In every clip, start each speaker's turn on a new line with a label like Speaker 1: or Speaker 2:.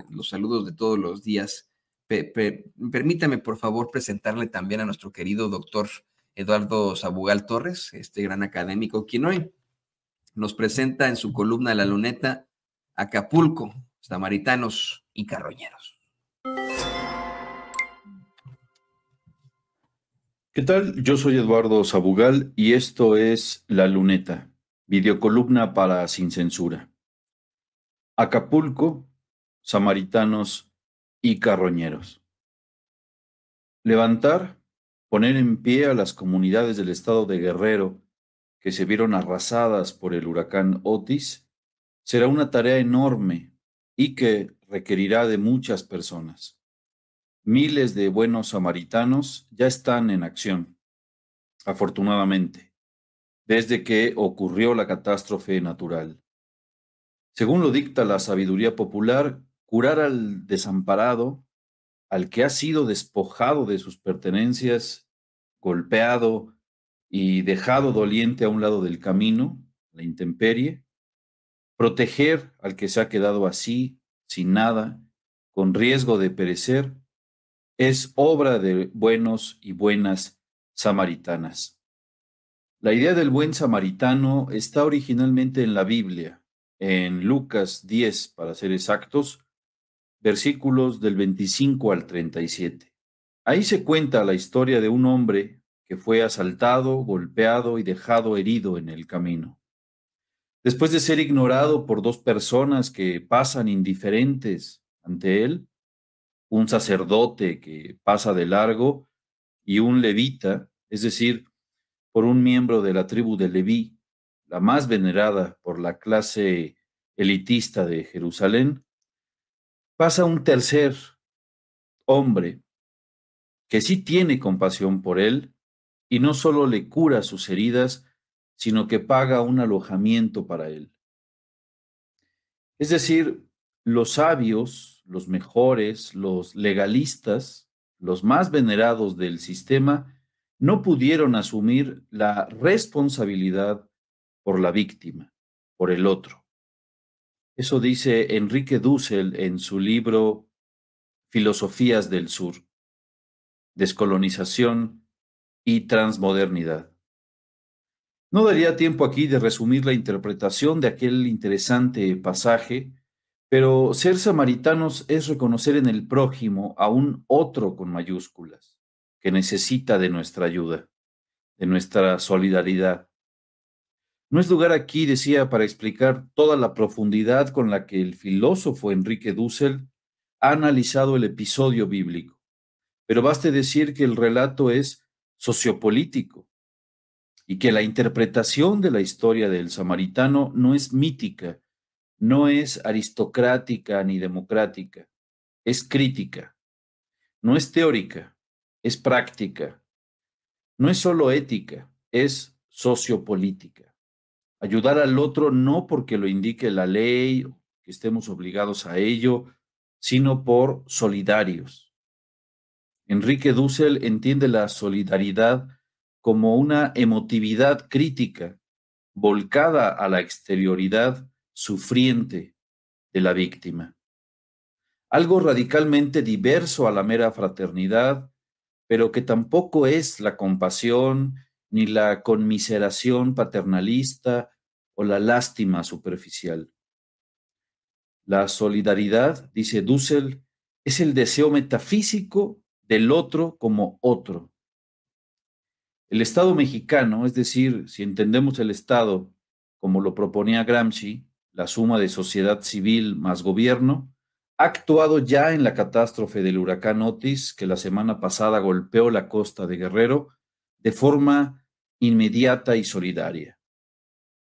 Speaker 1: los saludos de todos los días. Permítame, por favor, presentarle también a nuestro querido doctor Eduardo Sabugal Torres, este gran académico, quien hoy nos presenta en su columna La Luneta, Acapulco, Samaritanos y Carroñeros.
Speaker 2: ¿Qué tal? Yo soy Eduardo Sabugal y esto es La Luneta, videocolumna para Sin Censura. Acapulco, Samaritanos y Carroñeros. Levantar, poner en pie a las comunidades del estado de Guerrero que se vieron arrasadas por el huracán Otis será una tarea enorme y que requerirá de muchas personas. Miles de buenos samaritanos ya están en acción, afortunadamente, desde que ocurrió la catástrofe natural. Según lo dicta la sabiduría popular, curar al desamparado, al que ha sido despojado de sus pertenencias, golpeado y dejado doliente a un lado del camino, la intemperie, proteger al que se ha quedado así, sin nada, con riesgo de perecer, es obra de buenos y buenas samaritanas. La idea del buen samaritano está originalmente en la Biblia, en Lucas 10, para ser exactos, versículos del 25 al 37. Ahí se cuenta la historia de un hombre que fue asaltado, golpeado y dejado herido en el camino. Después de ser ignorado por dos personas que pasan indiferentes ante él, un sacerdote que pasa de largo y un levita, es decir, por un miembro de la tribu de Leví, la más venerada por la clase elitista de Jerusalén, pasa un tercer hombre que sí tiene compasión por él y no solo le cura sus heridas, sino que paga un alojamiento para él. Es decir, los sabios, los mejores, los legalistas, los más venerados del sistema, no pudieron asumir la responsabilidad por la víctima, por el otro. Eso dice Enrique Dussel en su libro Filosofías del Sur, Descolonización y Transmodernidad. No daría tiempo aquí de resumir la interpretación de aquel interesante pasaje, pero ser samaritanos es reconocer en el prójimo a un otro con mayúsculas, que necesita de nuestra ayuda, de nuestra solidaridad. No es lugar aquí, decía, para explicar toda la profundidad con la que el filósofo Enrique Dussel ha analizado el episodio bíblico, pero baste decir que el relato es sociopolítico y que la interpretación de la historia del samaritano no es mítica, no es aristocrática ni democrática, es crítica, no es teórica, es práctica, no es solo ética, es sociopolítica. Ayudar al otro no porque lo indique la ley, que estemos obligados a ello, sino por solidarios. Enrique Dussel entiende la solidaridad como una emotividad crítica, volcada a la exterioridad sufriente de la víctima. Algo radicalmente diverso a la mera fraternidad, pero que tampoco es la compasión ni la conmiseración paternalista o la lástima superficial. La solidaridad, dice Dussel, es el deseo metafísico del otro como otro. El Estado mexicano, es decir, si entendemos el Estado como lo proponía Gramsci, la suma de sociedad civil más gobierno, ha actuado ya en la catástrofe del huracán Otis, que la semana pasada golpeó la costa de Guerrero, de forma inmediata y solidaria.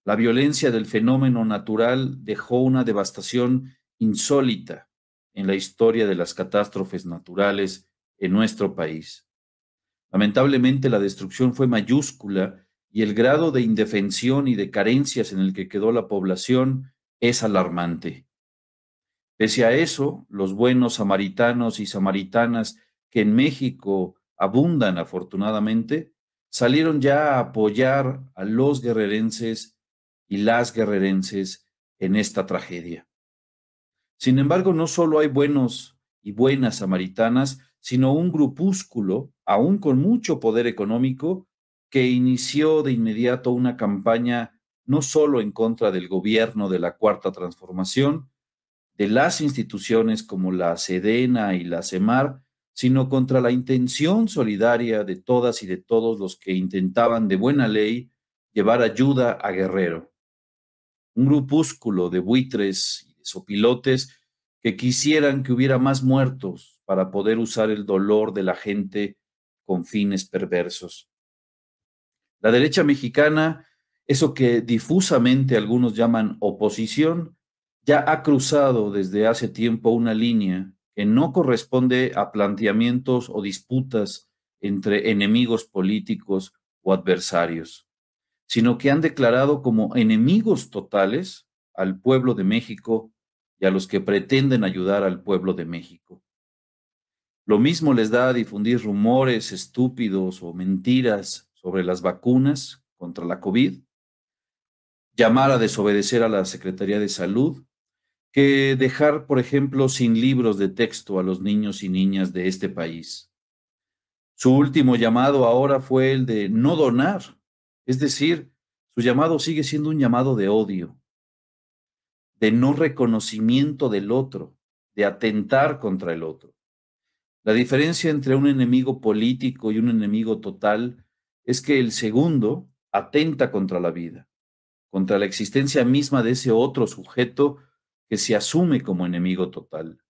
Speaker 2: La violencia del fenómeno natural dejó una devastación insólita en la historia de las catástrofes naturales en nuestro país. Lamentablemente, la destrucción fue mayúscula y el grado de indefensión y de carencias en el que quedó la población es alarmante. Pese a eso, los buenos samaritanos y samaritanas que en México abundan afortunadamente, salieron ya a apoyar a los guerrerenses y las guerrerenses en esta tragedia. Sin embargo, no solo hay buenos y buenas samaritanas, sino un grupúsculo, aún con mucho poder económico, que inició de inmediato una campaña no solo en contra del gobierno de la Cuarta Transformación, de las instituciones como la Sedena y la CEMAR, sino contra la intención solidaria de todas y de todos los que intentaban de buena ley llevar ayuda a Guerrero. Un grupúsculo de buitres y de sopilotes que quisieran que hubiera más muertos para poder usar el dolor de la gente con fines perversos. La derecha mexicana, eso que difusamente algunos llaman oposición, ya ha cruzado desde hace tiempo una línea que no corresponde a planteamientos o disputas entre enemigos políticos o adversarios, sino que han declarado como enemigos totales al pueblo de México y a los que pretenden ayudar al pueblo de México. Lo mismo les da a difundir rumores estúpidos o mentiras sobre las vacunas contra la COVID, llamar a desobedecer a la Secretaría de Salud, que dejar, por ejemplo, sin libros de texto a los niños y niñas de este país. Su último llamado ahora fue el de no donar, es decir, su llamado sigue siendo un llamado de odio, de no reconocimiento del otro, de atentar contra el otro. La diferencia entre un enemigo político y un enemigo total es que el segundo atenta contra la vida, contra la existencia misma de ese otro sujeto que se asume como enemigo total.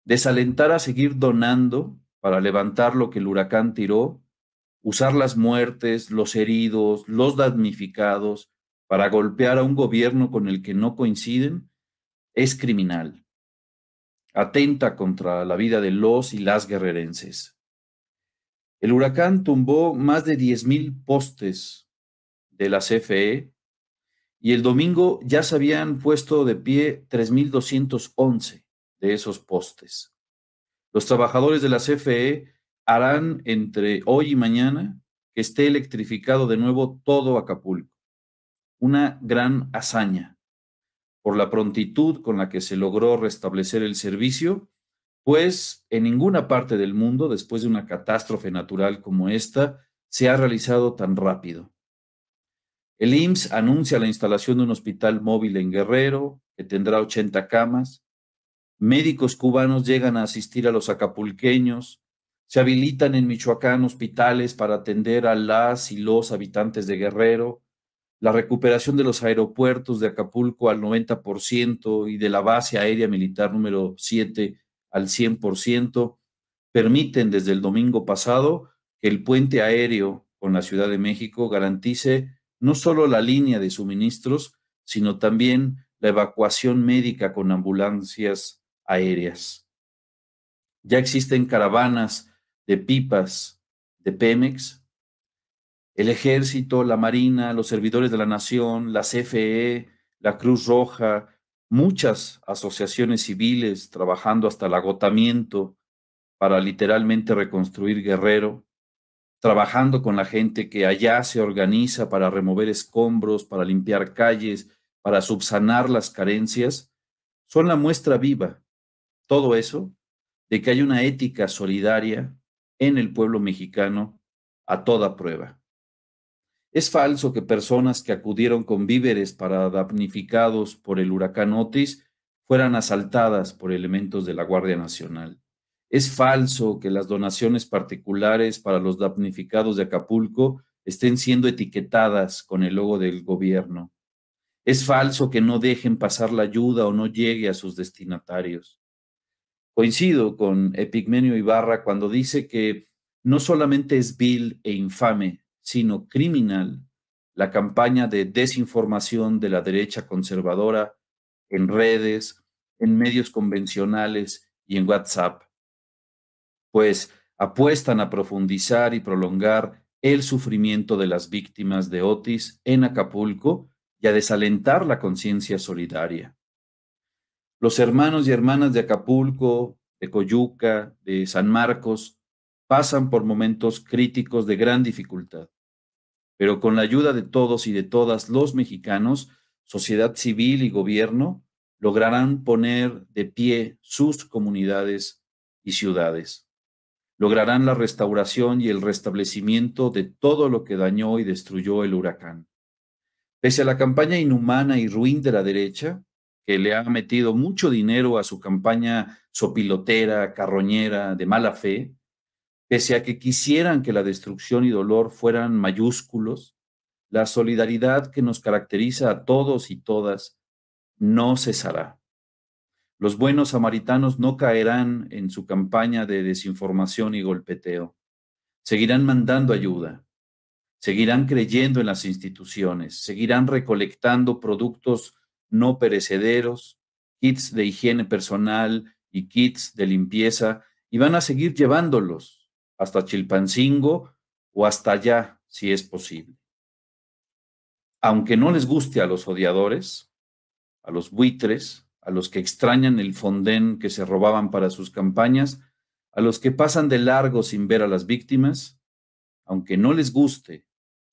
Speaker 2: Desalentar a seguir donando para levantar lo que el huracán tiró, usar las muertes, los heridos, los damnificados para golpear a un gobierno con el que no coinciden, es criminal. Atenta contra la vida de los y las guerrerenses. El huracán tumbó más de 10,000 postes de la CFE y el domingo ya se habían puesto de pie 3,211 de esos postes. Los trabajadores de la CFE harán entre hoy y mañana que esté electrificado de nuevo todo Acapulco. Una gran hazaña por la prontitud con la que se logró restablecer el servicio, pues en ninguna parte del mundo, después de una catástrofe natural como esta, se ha realizado tan rápido. El IMSS anuncia la instalación de un hospital móvil en Guerrero, que tendrá 80 camas. Médicos cubanos llegan a asistir a los acapulqueños. Se habilitan en Michoacán hospitales para atender a las y los habitantes de Guerrero. La recuperación de los aeropuertos de Acapulco al 90% y de la base aérea militar número 7 al 100% permiten desde el domingo pasado que el puente aéreo con la Ciudad de México garantice no solo la línea de suministros, sino también la evacuación médica con ambulancias aéreas. Ya existen caravanas de pipas de Pemex. El Ejército, la Marina, los servidores de la Nación, la CFE, la Cruz Roja, muchas asociaciones civiles trabajando hasta el agotamiento para literalmente reconstruir Guerrero, trabajando con la gente que allá se organiza para remover escombros, para limpiar calles, para subsanar las carencias, son la muestra viva, todo eso, de que hay una ética solidaria en el pueblo mexicano a toda prueba. Es falso que personas que acudieron con víveres para damnificados por el huracán Otis fueran asaltadas por elementos de la Guardia Nacional. Es falso que las donaciones particulares para los damnificados de Acapulco estén siendo etiquetadas con el logo del gobierno. Es falso que no dejen pasar la ayuda o no llegue a sus destinatarios. Coincido con Epigmenio Ibarra cuando dice que no solamente es vil e infame, sino criminal la campaña de desinformación de la derecha conservadora en redes, en medios convencionales y en WhatsApp, pues apuestan a profundizar y prolongar el sufrimiento de las víctimas de Otis en Acapulco y a desalentar la conciencia solidaria. Los hermanos y hermanas de Acapulco, de Coyuca, de San Marcos, pasan por momentos críticos de gran dificultad, pero con la ayuda de todos y de todas los mexicanos, sociedad civil y gobierno, lograrán poner de pie sus comunidades y ciudades. Lograrán la restauración y el restablecimiento de todo lo que dañó y destruyó el huracán. Pese a la campaña inhumana y ruin de la derecha, que le ha metido mucho dinero a su campaña sopilotera, carroñera, de mala fe, pese a que quisieran que la destrucción y dolor fueran mayúsculos, la solidaridad que nos caracteriza a todos y todas no cesará. Los buenos samaritanos no caerán en su campaña de desinformación y golpeteo. Seguirán mandando ayuda, seguirán creyendo en las instituciones, seguirán recolectando productos no perecederos, kits de higiene personal y kits de limpieza, y van a seguir llevándolos hasta Chilpancingo o hasta allá, si es posible. Aunque no les guste a los odiadores, a los buitres, a los que extrañan el fondén que se robaban para sus campañas, a los que pasan de largo sin ver a las víctimas, aunque no les guste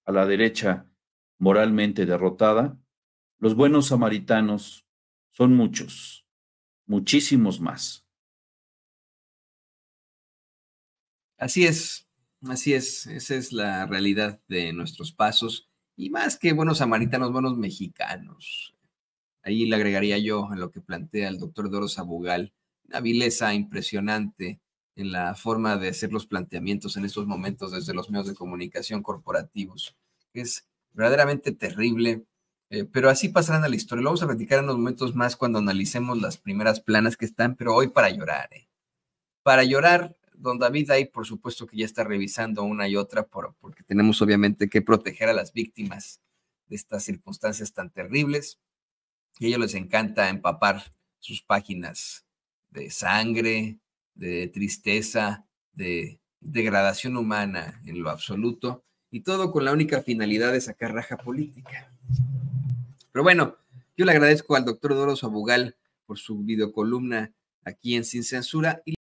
Speaker 2: a la derecha moralmente derrotada, los buenos samaritanos son muchos, muchísimos más.
Speaker 1: Así es, esa es la realidad de nuestros pasos, y más que buenos samaritanos, buenos mexicanos. Ahí le agregaría yo en lo que plantea el doctor Doro Sabugal, una vileza impresionante en la forma de hacer los planteamientos en estos momentos desde los medios de comunicación corporativos. Es verdaderamente terrible, pero así pasarán a la historia. Lo vamos a platicar en unos momentos más cuando analicemos las primeras planas que están, pero hoy para llorar. Para llorar, don David ahí por supuesto que ya está revisando una y otra porque tenemos obviamente que proteger a las víctimas de estas circunstancias tan terribles. Y a ellos les encanta empapar sus páginas de sangre, de tristeza, de degradación humana en lo absoluto, y todo con la única finalidad de sacar raja política. Pero bueno, yo le agradezco al doctor Doro Sabugal por su videocolumna aquí en Sin Censura.